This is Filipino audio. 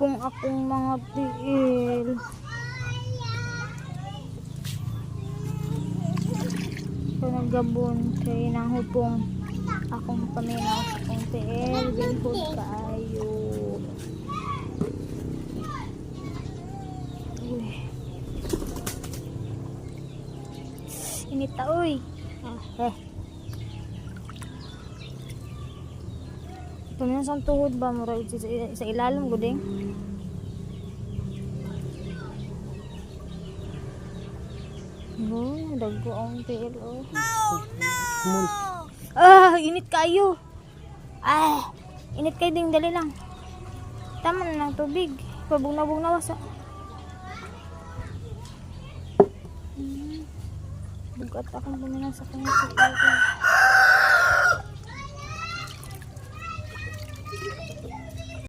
hupong akong mga tiil. Nagabon kay nang hupong akong paminaw sa akong tiil. Bilhod kaayo. Uy. Inita uy. Paminaw sa tuhod ba mo sa ilalim guding? Oh, dagko ang tiil oh. Init kayo. Init kayo ding dali lang. Tama na ng tubig. Pabugna-bugna wasa. Bugat akong pumilang sa kanya.